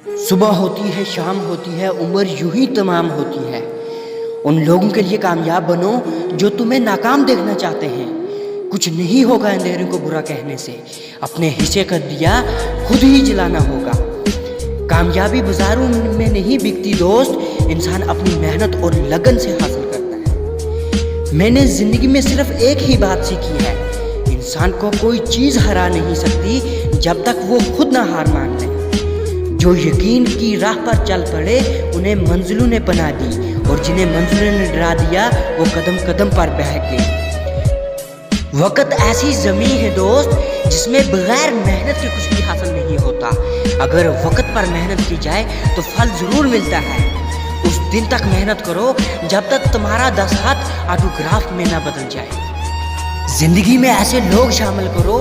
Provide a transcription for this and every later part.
सुबह होती है, शाम होती है, उम्र यूं ही तमाम होती है। उन लोगों के लिए कामयाब बनो जो तुम्हें नाकाम देखना चाहते हैं। कुछ नहीं होगा अंधेरों को बुरा कहने से, अपने हिस्से का दिया खुद ही जलाना होगा। कामयाबी बाजारों में नहीं बिकती दोस्त, इंसान अपनी मेहनत और लगन से हासिल करता है। मैंने जिंदगी में सिर्फ एक ही बात सीखी है, इंसान को कोई चीज़ हरा नहीं सकती जब तक वो खुद ना हार मान ले। जो यकीन की राह पर चल पड़े उन्हें मंजिलों ने बना दी, और जिन्हें मंजिलों ने डरा दिया वो कदम कदम पर बहक गए। वक्त ऐसी ज़मीं है दोस्त जिसमें बगैर मेहनत के कुछ भी हासिल नहीं होता। अगर वक्त पर मेहनत की जाए तो फल ज़रूर मिलता है। उस दिन तक मेहनत करो जब तक तुम्हारा 10 हाथ ऑटोग्राफ में ना बदल जाए। जिंदगी में ऐसे लोग शामिल करो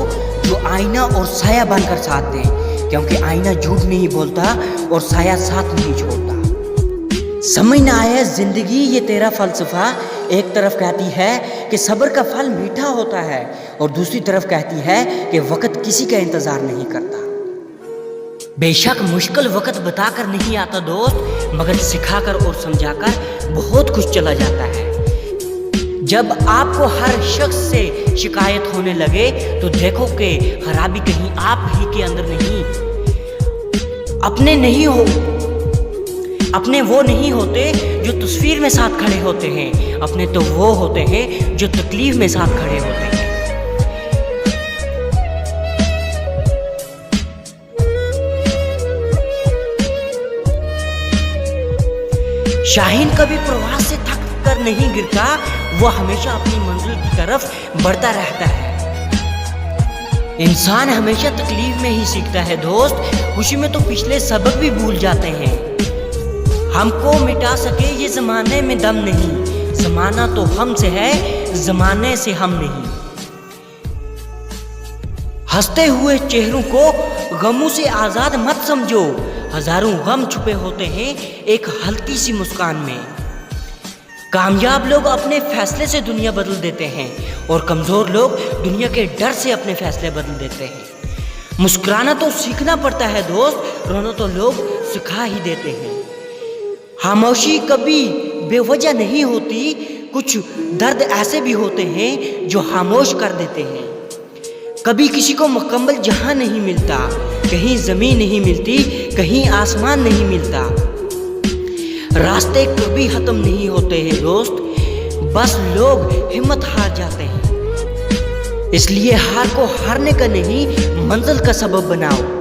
जो आईना और साया बनकर साथ दें, क्योंकि आईना झूठ नहीं बोलता और साया साथ नहीं छोड़ता। समझ ना आया जिंदगी ये तेरा फलसफा, एक तरफ कहती है कि सब्र का फल मीठा होता है और दूसरी तरफ कहती है कि वक्त किसी का इंतजार नहीं करता। बेशक मुश्किल वक्त बताकर नहीं आता दोस्त, मगर सिखाकर और समझाकर बहुत कुछ चला जाता है। जब आपको हर शख्स से शिकायत होने लगे तो देखो कि खराबी कहीं आप ही के अंदर नहीं। अपने वो नहीं होते जो तस्वीर में साथ खड़े होते हैं, अपने तो वो होते हैं जो तकलीफ में साथ खड़े होते हैं। शाहीन कभी प्रवास से थक कर नहीं गिरता, वो हमेशा अपनी मंजिल की तरफ बढ़ता रहता है। इंसान हमेशा तकलीफ में ही सीखता है दोस्त, खुशी में तो पिछले सबक भी भूल जाते हैं। हमको मिटा सके ये जमाने में दम नहीं, जमाना तो हमसे है, जमाने से हम नहीं। हंसते हुए चेहरों को गमों से आजाद मत समझो, हजारों गम छुपे होते हैं एक हल्की सी मुस्कान में। कामयाब लोग अपने फैसले से दुनिया बदल देते हैं और कमज़ोर लोग दुनिया के डर से अपने फैसले बदल देते हैं। मुस्कुराना तो सीखना पड़ता है दोस्त, रोना तो लोग सिखा ही देते हैं। खामोशी कभी बेवजह नहीं होती, कुछ दर्द ऐसे भी होते हैं जो खामोश कर देते हैं। कभी किसी को मुकम्मल जहां नहीं मिलता, कहीं ज़मीन नहीं मिलती, कहीं आसमान नहीं मिलता। रास्ते कभी ख़त्म नहीं होते हैं दोस्त, बस लोग हिम्मत हार जाते हैं। इसलिए हार को हारने का नहीं, मंजिल का सबब बनाओ।